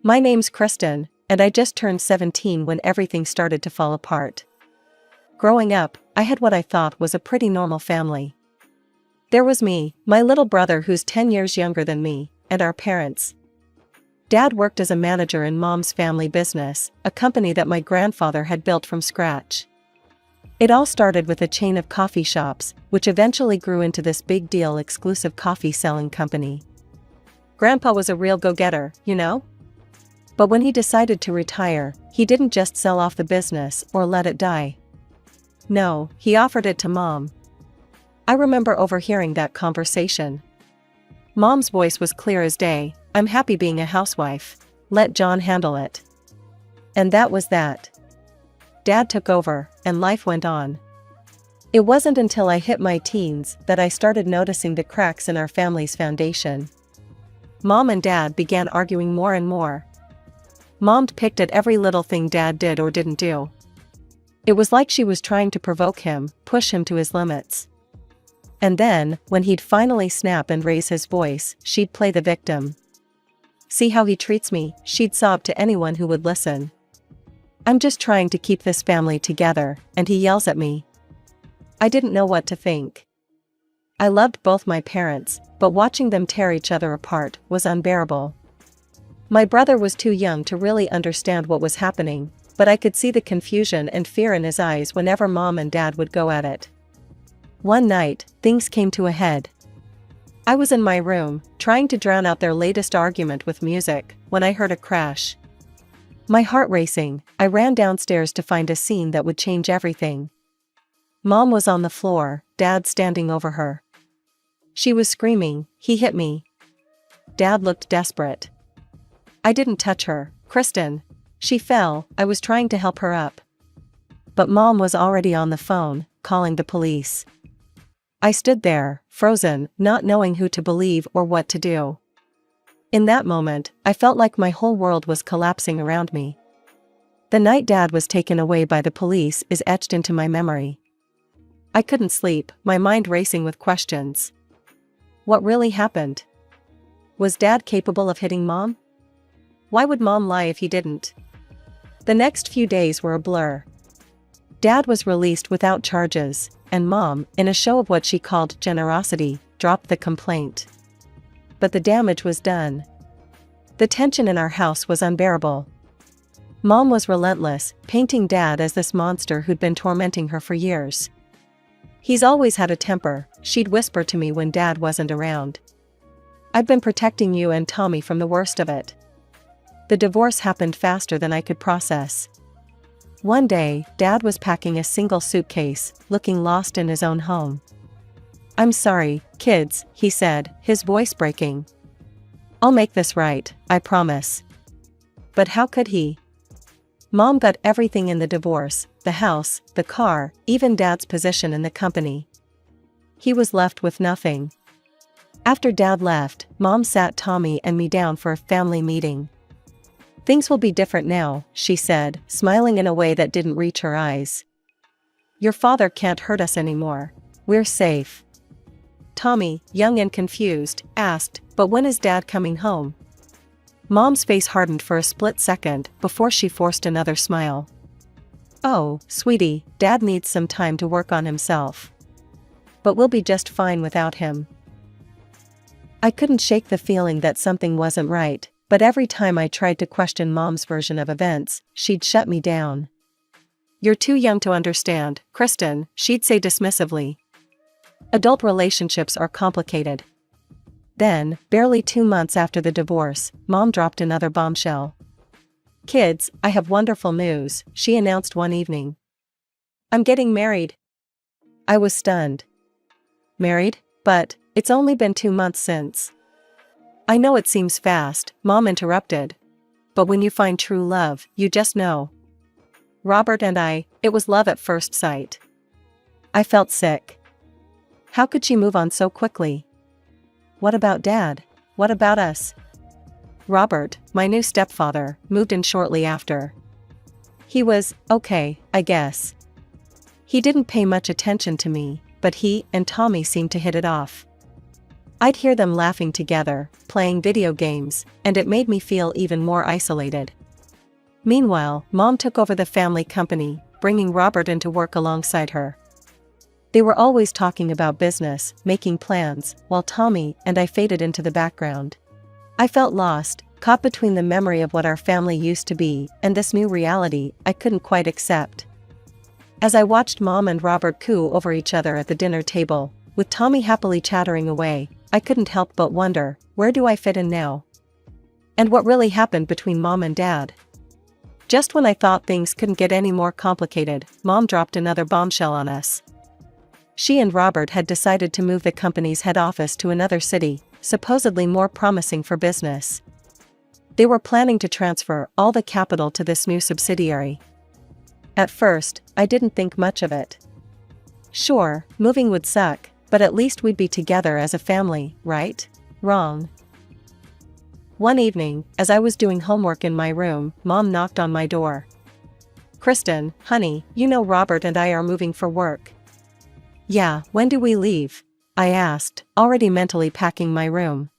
My name's Kristen, and I just turned 17 when everything started to fall apart. Growing up, I had what I thought was a pretty normal family. There was me, my little brother who's 10 years younger than me, and our parents. Dad worked as a manager in Mom's family business, a company that my grandfather had built from scratch. It all started with a chain of coffee shops, which eventually grew into this big deal exclusive coffee selling company. Grandpa was a real go-getter, you know? But when he decided to retire, he didn't just sell off the business or let it die. No, he offered it to Mom. I remember overhearing that conversation. Mom's voice was clear as day. "I'm happy being a housewife. Let John handle it." And that was that. Dad took over, and life went on. It wasn't until I hit my teens that I started noticing the cracks in our family's foundation. Mom and Dad began arguing more and more. Mom picked at every little thing Dad did or didn't do. It was like she was trying to provoke him, push him to his limits. And then, when he'd finally snap and raise his voice, she'd play the victim. "See how he treats me," she'd sob to anyone who would listen. "I'm just trying to keep this family together, and he yells at me." I didn't know what to think. I loved both my parents, but watching them tear each other apart was unbearable. My brother was too young to really understand what was happening, but I could see the confusion and fear in his eyes whenever Mom and Dad would go at it. One night, things came to a head. I was in my room, trying to drown out their latest argument with music, when I heard a crash. My heart racing, I ran downstairs to find a scene that would change everything. Mom was on the floor, Dad standing over her. She was screaming, "He hit me." Dad looked desperate. I didn't touch her, Kristen. She fell, I was trying to help her up. But Mom was already on the phone, calling the police. I stood there, frozen, not knowing who to believe or what to do. In that moment, I felt like my whole world was collapsing around me. The night Dad was taken away by the police is etched into my memory. I couldn't sleep, my mind racing with questions. What really happened? Was Dad capable of hitting Mom? Why would Mom lie if he didn't? The next few days were a blur. Dad was released without charges, and Mom, in a show of what she called generosity, dropped the complaint. But the damage was done. The tension in our house was unbearable. Mom was relentless, painting Dad as this monster who'd been tormenting her for years. "He's always had a temper," she'd whisper to me when Dad wasn't around. "I've been protecting you and Tommy from the worst of it." The divorce happened faster than I could process. One day, Dad was packing a single suitcase, looking lost in his own home. "I'm sorry, kids," he said, his voice breaking. "I'll make this right, I promise." But how could he? Mom got everything in the divorce, the house, the car, even Dad's position in the company. He was left with nothing. After Dad left, Mom sat Tommy and me down for a family meeting. "Things will be different now," she said, smiling in a way that didn't reach her eyes. "Your father can't hurt us anymore. We're safe." Tommy, young and confused, asked, "But when is Dad coming home?" Mom's face hardened for a split second before she forced another smile. "Oh, sweetie, Dad needs some time to work on himself. But we'll be just fine without him." I couldn't shake the feeling that something wasn't right, but every time I tried to question Mom's version of events, she'd shut me down. "You're too young to understand, Kristen," she'd say dismissively. "Adult relationships are complicated." Then, barely 2 months after the divorce, Mom dropped another bombshell. "Kids, I have wonderful news," she announced one evening. "I'm getting married." I was stunned. "Married? But, it's only been 2 months since." "I know it seems fast," Mom interrupted. "But when you find true love, you just know. Robert and I, it was love at first sight." I felt sick. How could she move on so quickly? What about Dad? What about us? Robert, my new stepfather, moved in shortly after. He was, okay, I guess. He didn't pay much attention to me, but he and Tommy seemed to hit it off. I'd hear them laughing together, playing video games, and it made me feel even more isolated. Meanwhile, Mom took over the family company, bringing Robert into work alongside her. They were always talking about business, making plans, while Tommy and I faded into the background. I felt lost, caught between the memory of what our family used to be and this new reality I couldn't quite accept. As I watched Mom and Robert coo over each other at the dinner table, with Tommy happily chattering away, I couldn't help but wonder, where do I fit in now? And what really happened between Mom and Dad? Just when I thought things couldn't get any more complicated, Mom dropped another bombshell on us. She and Robert had decided to move the company's head office to another city, supposedly more promising for business. They were planning to transfer all the capital to this new subsidiary. At first, I didn't think much of it. Sure, moving would suck, but at least we'd be together as a family, right? Wrong. One evening, as I was doing homework in my room, Mom knocked on my door. "Kristen, honey, you know Robert and I are moving for work." "Yeah, when do we leave?" I asked, already mentally packing my room.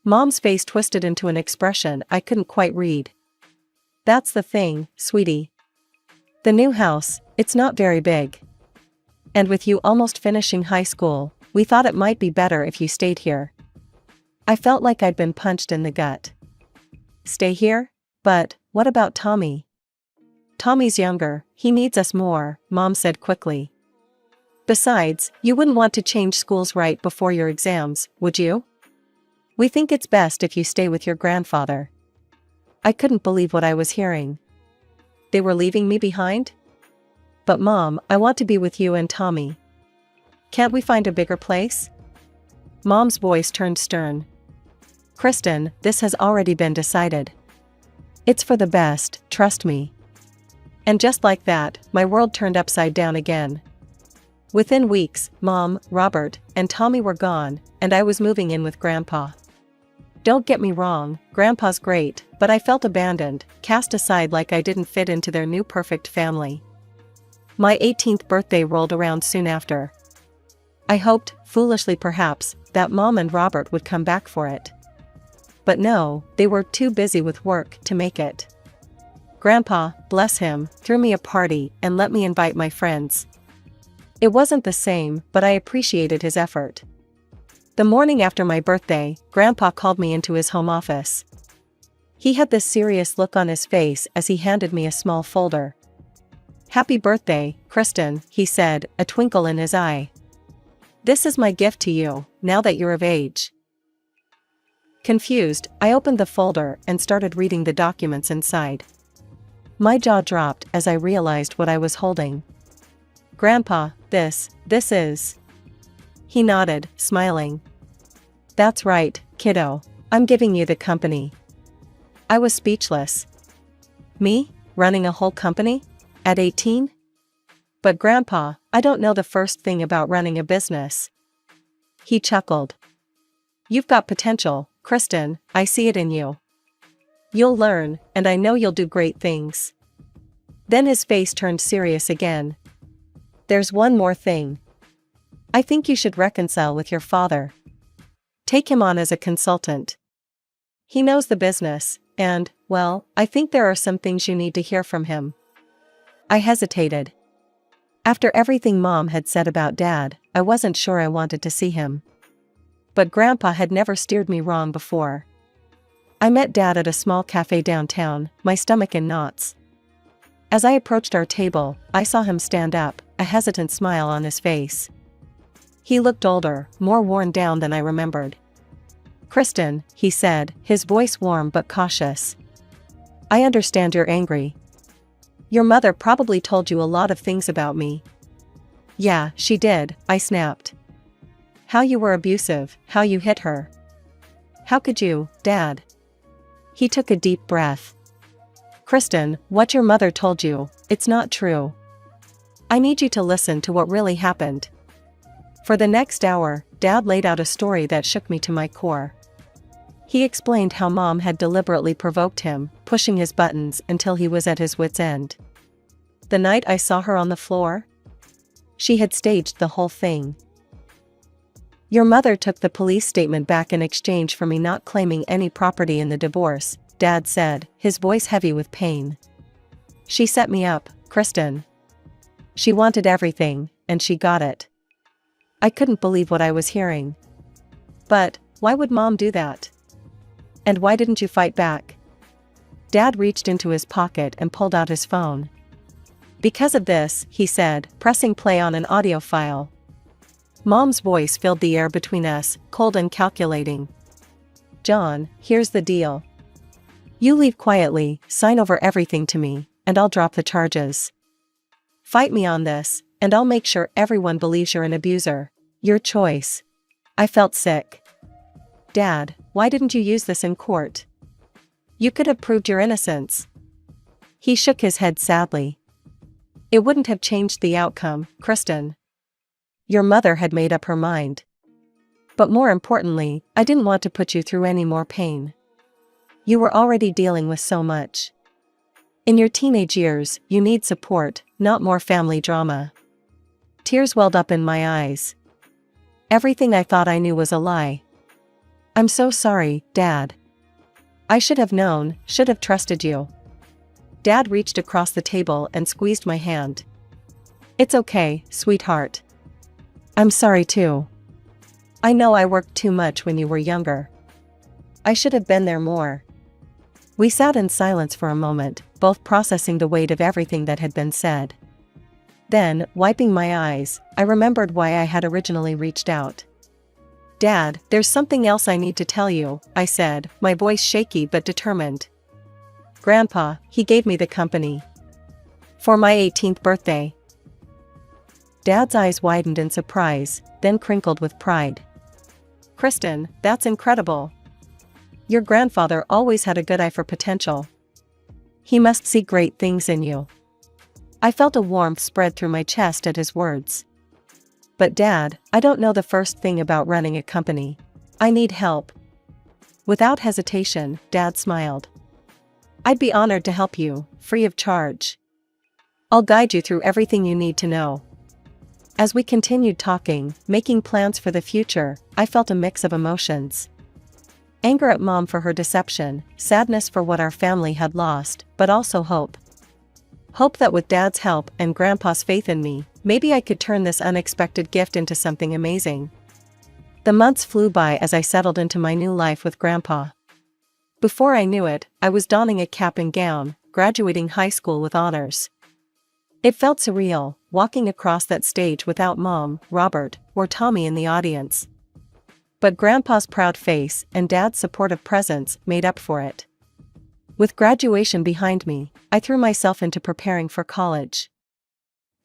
Mom's face twisted into an expression I couldn't quite read. "That's the thing, sweetie. The new house, it's not very big. And with you almost finishing high school, we thought it might be better if you stayed here." I felt like I'd been punched in the gut. "Stay here? But what about Tommy?" "Tommy's younger, he needs us more," Mom said quickly. "Besides, you wouldn't want to change schools right before your exams, would you? We think it's best if you stay with your grandfather." I couldn't believe what I was hearing. They were leaving me behind? "But Mom, I want to be with you and Tommy. Can't we find a bigger place?" Mom's voice turned stern. "Kristen, this has already been decided. It's for the best, trust me." And just like that, my world turned upside down again. Within weeks, Mom, Robert, and Tommy were gone, and I was moving in with Grandpa. Don't get me wrong, Grandpa's great, but I felt abandoned, cast aside like I didn't fit into their new perfect family. My 18th birthday rolled around soon after. I hoped, foolishly perhaps, that Mom and Robert would come back for it. But no, they were too busy with work to make it. Grandpa, bless him, threw me a party and let me invite my friends. It wasn't the same, but I appreciated his effort. The morning after my birthday, Grandpa called me into his home office. He had this serious look on his face as he handed me a small folder. "Happy birthday, Kristen," he said, a twinkle in his eye. "This is my gift to you, now that you're of age." Confused, I opened the folder and started reading the documents inside. My jaw dropped as I realized what I was holding. "Grandpa, this is..." He nodded, smiling. "That's right, kiddo. I'm giving you the company." I was speechless. Me? Running a whole company? At 18? "But Grandpa, I don't know the first thing about running a business." He chuckled. "You've got potential, Kristen, I see it in you. You'll learn, and I know you'll do great things." Then his face turned serious again. "There's one more thing. I think you should reconcile with your father. Take him on as a consultant. He knows the business, and, well, I think there are some things you need to hear from him." I hesitated. After everything Mom had said about Dad, I wasn't sure I wanted to see him. But Grandpa had never steered me wrong before. I met Dad at a small cafe downtown, my stomach in knots. As I approached our table, I saw him stand up, a hesitant smile on his face. He looked older, more worn down than I remembered. "Kristen," he said, his voice warm but cautious. "I understand you're angry. Your mother probably told you a lot of things about me." "Yeah, she did," I snapped. "How you were abusive, how you hit her." "How could you, Dad?" He took a deep breath. "Kristen, what your mother told you, it's not true. I need you to listen to what really happened." For the next hour, Dad laid out a story that shook me to my core. He explained how Mom had deliberately provoked him, pushing his buttons until he was at his wit's end. The night I saw her on the floor? She had staged the whole thing. Your mother took the police statement back in exchange for me not claiming any property in the divorce, Dad said, his voice heavy with pain. She set me up, Kristen. She wanted everything, and she got it. I couldn't believe what I was hearing. But, why would Mom do that? And why didn't you fight back? Dad reached into his pocket and pulled out his phone. Because of this, he said, pressing play on an audio file. Mom's voice filled the air between us, cold and calculating. John, here's the deal. You leave quietly, sign over everything to me, and I'll drop the charges. Fight me on this, and I'll make sure everyone believes you're an abuser. Your choice. I felt sick. Dad, why didn't you use this in court? You could have proved your innocence. He shook his head sadly. It wouldn't have changed the outcome, Kristen. Your mother had made up her mind. But more importantly, I didn't want to put you through any more pain. You were already dealing with so much. In your teenage years, you need support, not more family drama. Tears welled up in my eyes. Everything I thought I knew was a lie. I'm so sorry, Dad. I should have known, should have trusted you. Dad reached across the table and squeezed my hand. It's okay, sweetheart. I'm sorry too. I know I worked too much when you were younger. I should have been there more. We sat in silence for a moment, both processing the weight of everything that had been said. Then, wiping my eyes, I remembered why I had originally reached out. Dad, there's something else I need to tell you, I said, my voice shaky but determined. Grandpa, he gave me the company. For my 18th birthday. Dad's eyes widened in surprise, then crinkled with pride. Kristen, that's incredible. Your grandfather always had a good eye for potential. He must see great things in you. I felt a warmth spread through my chest at his words. But Dad, I don't know the first thing about running a company. I need help. Without hesitation, Dad smiled. I'd be honored to help you, free of charge. I'll guide you through everything you need to know. As we continued talking, making plans for the future, I felt a mix of emotions. Anger at Mom for her deception, sadness for what our family had lost, but also hope. Hope that with Dad's help and Grandpa's faith in me, maybe I could turn this unexpected gift into something amazing. The months flew by as I settled into my new life with Grandpa. Before I knew it, I was donning a cap and gown, graduating high school with honors. It felt surreal, walking across that stage without Mom, Robert, or Tommy in the audience. But Grandpa's proud face and Dad's supportive presence made up for it. With graduation behind me, I threw myself into preparing for college.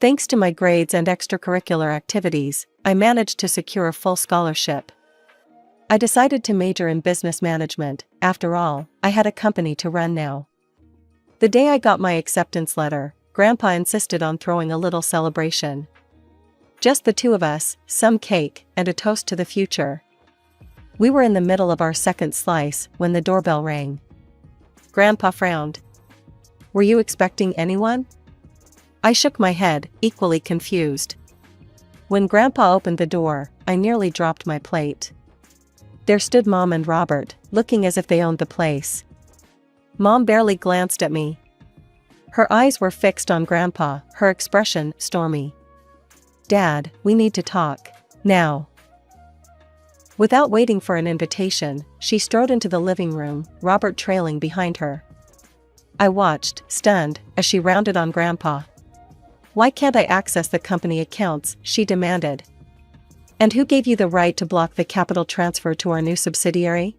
Thanks to my grades and extracurricular activities, I managed to secure a full scholarship. I decided to major in business management. After all, I had a company to run now. The day I got my acceptance letter, Grandpa insisted on throwing a little celebration. Just the two of us, some cake, and a toast to the future. We were in the middle of our second slice when the doorbell rang. Grandpa frowned. Were you expecting anyone? I shook my head, equally confused. When Grandpa opened the door, I nearly dropped my plate. There stood Mom and Robert, looking as if they owned the place. Mom barely glanced at me. Her eyes were fixed on Grandpa, her expression stormy. Dad, we need to talk. Now. Without waiting for an invitation, she strode into the living room, Robert trailing behind her. I watched, stunned, as she rounded on Grandpa. Why can't I access the company accounts, she demanded. And who gave you the right to block the capital transfer to our new subsidiary?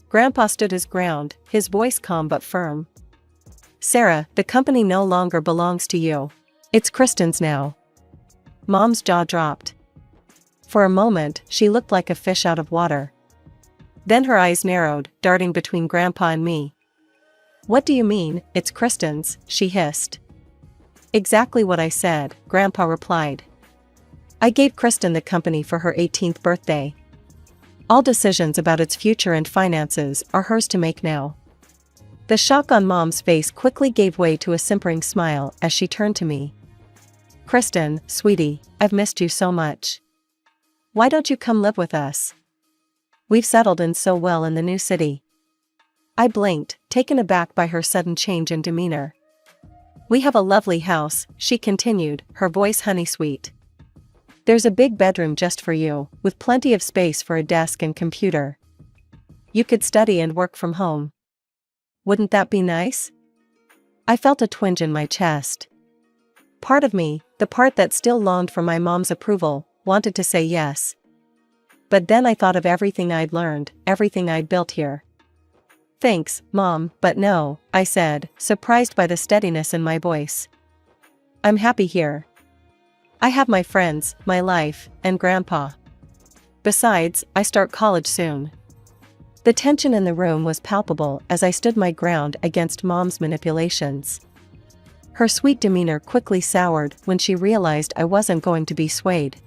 Grandpa stood his ground, his voice calm but firm. Sarah, the company no longer belongs to you. It's Kristen's now. Mom's jaw dropped. For a moment, she looked like a fish out of water. Then her eyes narrowed, darting between Grandpa and me. What do you mean, it's Kristen's? She hissed. Exactly what I said, Grandpa replied. I gave Kristen the company for her 18th birthday. All decisions about its future and finances are hers to make now. The shock on Mom's face quickly gave way to a simpering smile as she turned to me. Kristen, sweetie, I've missed you so much. Why don't you come live with us? We've settled in so well in the new city. I blinked, taken aback by her sudden change in demeanor. We have a lovely house, she continued, her voice honey-sweet. There's a big bedroom just for you, with plenty of space for a desk and computer. You could study and work from home. Wouldn't that be nice? I felt a twinge in my chest. Part of me, the part that still longed for my mom's approval, wanted to say yes. But then I thought of everything I'd learned, everything I'd built here. Thanks, Mom, but no, I said, surprised by the steadiness in my voice. I'm happy here. I have my friends, my life, and Grandpa. Besides, I start college soon. The tension in the room was palpable as I stood my ground against Mom's manipulations. Her sweet demeanor quickly soured when she realized I wasn't going to be swayed.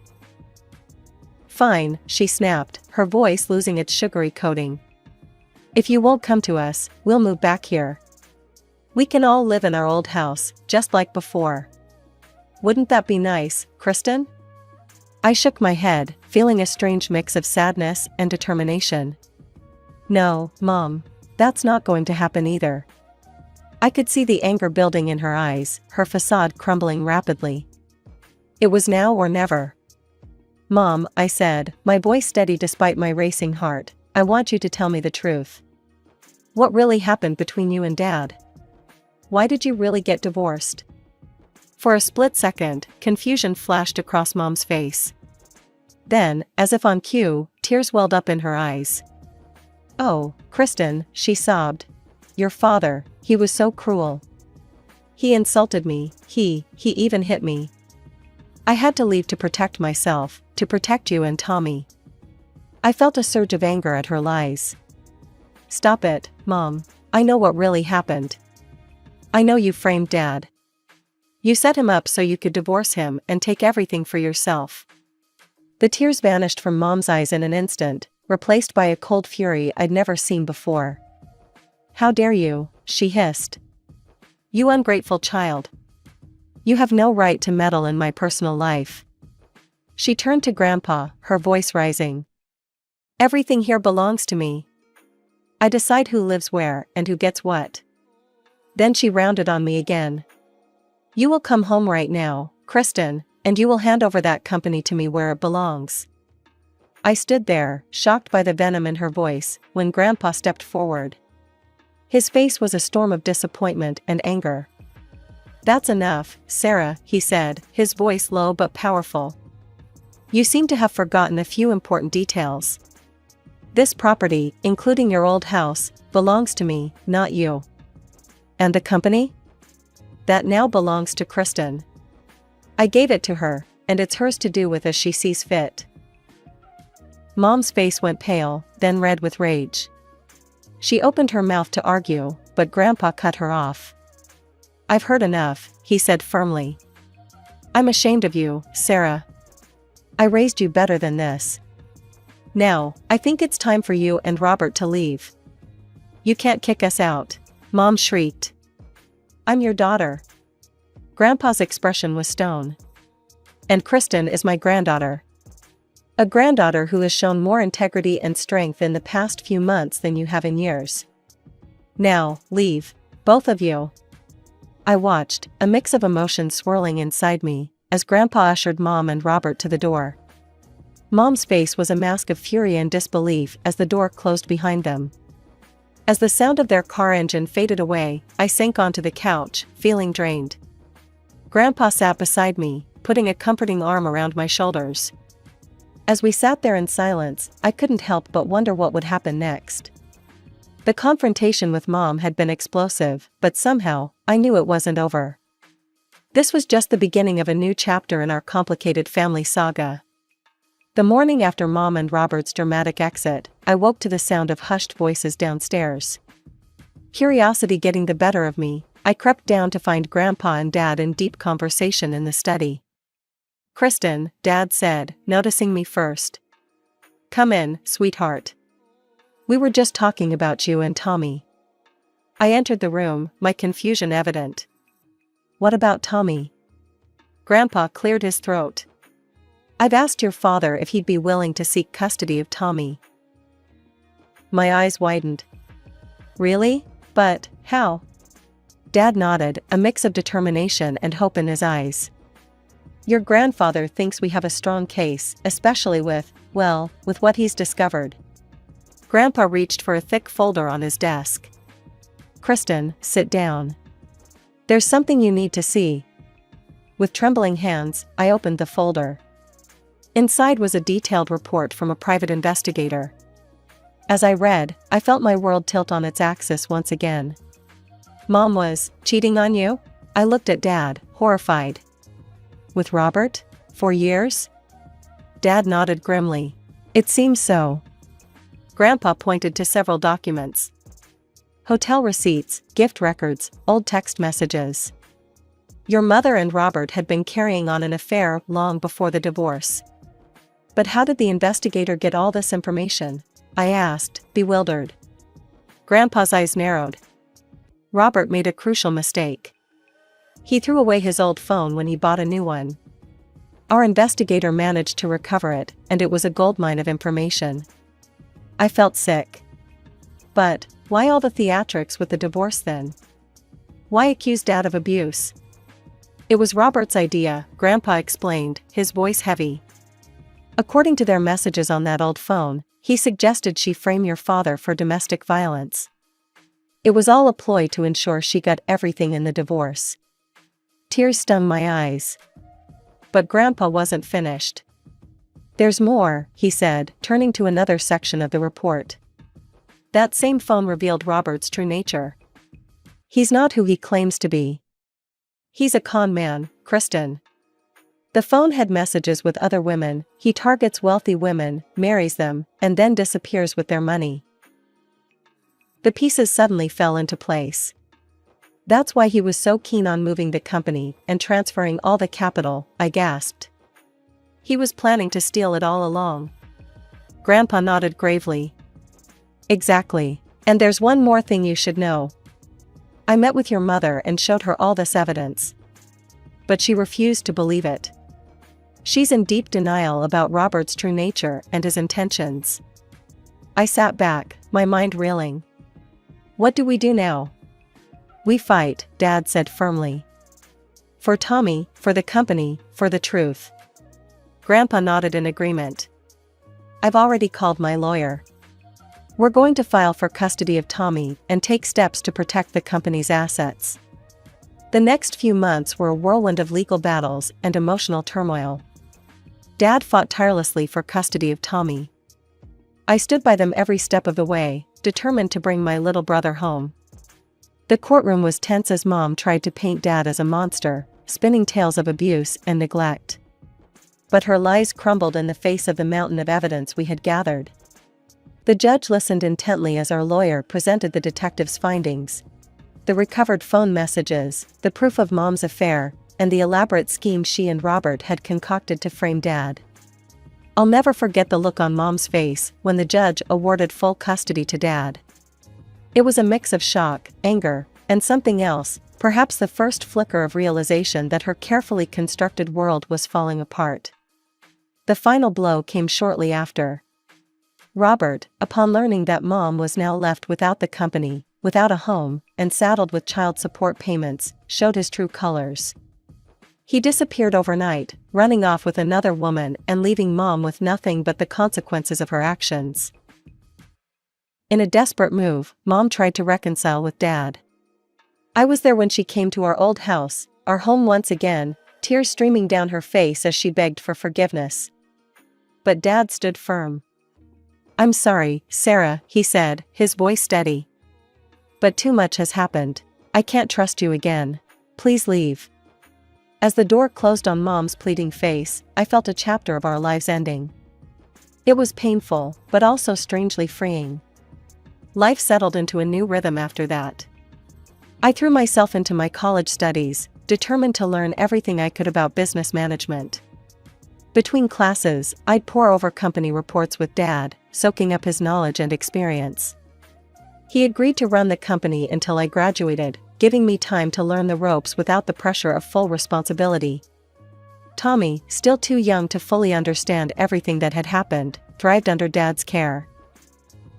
Fine, she snapped, her voice losing its sugary coating. If you won't come to us, we'll move back here. We can all live in our old house, just like before. Wouldn't that be nice, Kristen? I shook my head, feeling a strange mix of sadness and determination. No, Mom, that's not going to happen either. I could see the anger building in her eyes, her facade crumbling rapidly. It was now or never. Mom, I said, my voice steady despite my racing heart, I want you to tell me the truth. What really happened between you and Dad? Why did you really get divorced? For a split second, confusion flashed across Mom's face. Then, as if on cue, tears welled up in her eyes. Oh, Kristen, she sobbed. Your father, he was so cruel. He insulted me, he even hit me. I had to leave to protect myself, to protect you and Tommy. I felt a surge of anger at her lies. Stop it, Mom, I know what really happened. I know you framed Dad. You set him up so you could divorce him and take everything for yourself. The tears vanished from Mom's eyes in an instant, replaced by a cold fury I'd never seen before. How dare you, she hissed. You ungrateful child. You have no right to meddle in my personal life. She turned to Grandpa, her voice rising. Everything here belongs to me. I decide who lives where and who gets what. Then she rounded on me again. You will come home right now, Kristen, and you will hand over that company to me where it belongs. I stood there, shocked by the venom in her voice, when Grandpa stepped forward. His face was a storm of disappointment and anger. That's enough, Sarah, he said, his voice low but powerful. You seem to have forgotten a few important details. This property, including your old house, belongs to me, not you. And the company? That now belongs to Kristen. I gave it to her, and it's hers to do with as she sees fit. Mom's face went pale, then red with rage. She opened her mouth to argue, but Grandpa cut her off. I've heard enough, he said firmly. I'm ashamed of you, Sarah. I raised you better than this. Now, I think it's time for you and Robert to leave. You can't kick us out, Mom shrieked. I'm your daughter. Grandpa's expression was stone. And Kristen is my granddaughter. A granddaughter who has shown more integrity and strength in the past few months than you have in years. Now, leave, both of you. I watched, a mix of emotions swirling inside me, as Grandpa ushered Mom and Robert to the door. Mom's face was a mask of fury and disbelief as the door closed behind them. As the sound of their car engine faded away, I sank onto the couch, feeling drained. Grandpa sat beside me, putting a comforting arm around my shoulders. As we sat there in silence, I couldn't help but wonder what would happen next. The confrontation with Mom had been explosive, but somehow, I knew it wasn't over. This was just the beginning of a new chapter in our complicated family saga. The morning after Mom and Robert's dramatic exit, I woke to the sound of hushed voices downstairs. Curiosity getting the better of me, I crept down to find Grandpa and Dad in deep conversation in the study. Kristen, Dad said, noticing me first. Come in, sweetheart. We were just talking about you and Tommy. I entered the room, my confusion evident. What about Tommy? Grandpa cleared his throat. I've asked your father if he'd be willing to seek custody of Tommy. My eyes widened. Really? But, how? Dad nodded, a mix of determination and hope in his eyes. Your grandfather thinks we have a strong case, especially with what he's discovered. Grandpa reached for a thick folder on his desk. Kristen, sit down. There's something you need to see. With trembling hands, I opened the folder. Inside was a detailed report from a private investigator. As I read, I felt my world tilt on its axis once again. Mom was cheating on you? I looked at Dad, horrified. With Robert? For years? Dad nodded grimly. It seems so. Grandpa pointed to several documents. Hotel receipts, gift records, old text messages. Your mother and Robert had been carrying on an affair long before the divorce. But how did the investigator get all this information? I asked, bewildered. Grandpa's eyes narrowed. Robert made a crucial mistake. He threw away his old phone when he bought a new one. Our investigator managed to recover it, and it was a goldmine of information. I felt sick. But, why all the theatrics with the divorce then? Why accuse Dad of abuse? It was Robert's idea, Grandpa explained, his voice heavy. According to their messages on that old phone, he suggested she frame your father for domestic violence. It was all a ploy to ensure she got everything in the divorce. Tears stung my eyes. But Grandpa wasn't finished. There's more, he said, turning to another section of the report. That same phone revealed Robert's true nature. He's not who he claims to be. He's a con man, Kristen. The phone had messages with other women, he targets wealthy women, marries them, and then disappears with their money. The pieces suddenly fell into place. That's why he was so keen on moving the company and transferring all the capital, I gasped. He was planning to steal it all along. Grandpa nodded gravely. Exactly. And there's one more thing you should know. I met with your mother and showed her all this evidence. But she refused to believe it. She's in deep denial about Robert's true nature and his intentions. I sat back, my mind reeling. What do we do now? We fight, Dad said firmly. For Tommy, for the company, for the truth. Grandpa nodded in agreement. I've already called my lawyer. We're going to file for custody of Tommy and take steps to protect the company's assets. The next few months were a whirlwind of legal battles and emotional turmoil. Dad fought tirelessly for custody of Tommy. I stood by them every step of the way, determined to bring my little brother home. The courtroom was tense as Mom tried to paint Dad as a monster, spinning tales of abuse and neglect. But her lies crumbled in the face of the mountain of evidence we had gathered. The judge listened intently as our lawyer presented the detective's findings. The recovered phone messages, the proof of Mom's affair, and the elaborate scheme she and Robert had concocted to frame Dad. I'll never forget the look on Mom's face when the judge awarded full custody to Dad. It was a mix of shock, anger, and something else, perhaps the first flicker of realization that her carefully constructed world was falling apart. The final blow came shortly after. Robert, upon learning that Mom was now left without the company, without a home, and saddled with child support payments, showed his true colors. He disappeared overnight, running off with another woman and leaving Mom with nothing but the consequences of her actions. In a desperate move, Mom tried to reconcile with Dad. I was there when she came to our old house, our home once again, tears streaming down her face as she begged for forgiveness. But Dad stood firm. I'm sorry, Sarah, he said, his voice steady. But too much has happened. I can't trust you again. Please leave. As the door closed on Mom's pleading face, I felt a chapter of our lives ending. It was painful, but also strangely freeing. Life settled into a new rhythm after that. I threw myself into my college studies, determined to learn everything I could about business management. Between classes, I'd pore over company reports with Dad, soaking up his knowledge and experience. He agreed to run the company until I graduated, giving me time to learn the ropes without the pressure of full responsibility. Tommy, still too young to fully understand everything that had happened, thrived under Dad's care.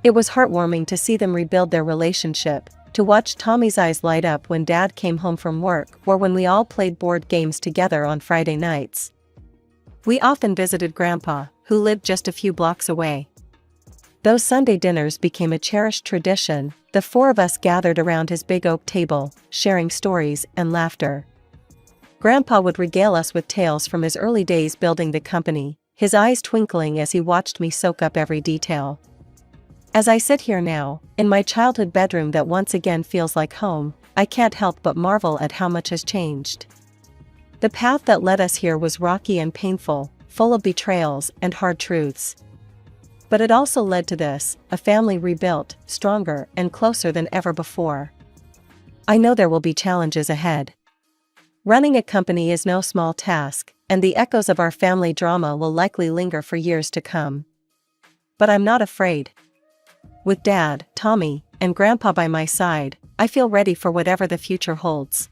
It was heartwarming to see them rebuild their relationship, to watch Tommy's eyes light up when Dad came home from work or when we all played board games together on Friday nights. We often visited Grandpa, who lived just a few blocks away. Those Sunday dinners became a cherished tradition, the four of us gathered around his big oak table, sharing stories and laughter. Grandpa would regale us with tales from his early days building the company, his eyes twinkling as he watched me soak up every detail. As I sit here now, in my childhood bedroom that once again feels like home, I can't help but marvel at how much has changed. The path that led us here was rocky and painful, full of betrayals and hard truths. But it also led to this, a family rebuilt, stronger and closer than ever before. I know there will be challenges ahead. Running a company is no small task, and the echoes of our family drama will likely linger for years to come. But I'm not afraid. With Dad, Tommy, and Grandpa by my side, I feel ready for whatever the future holds.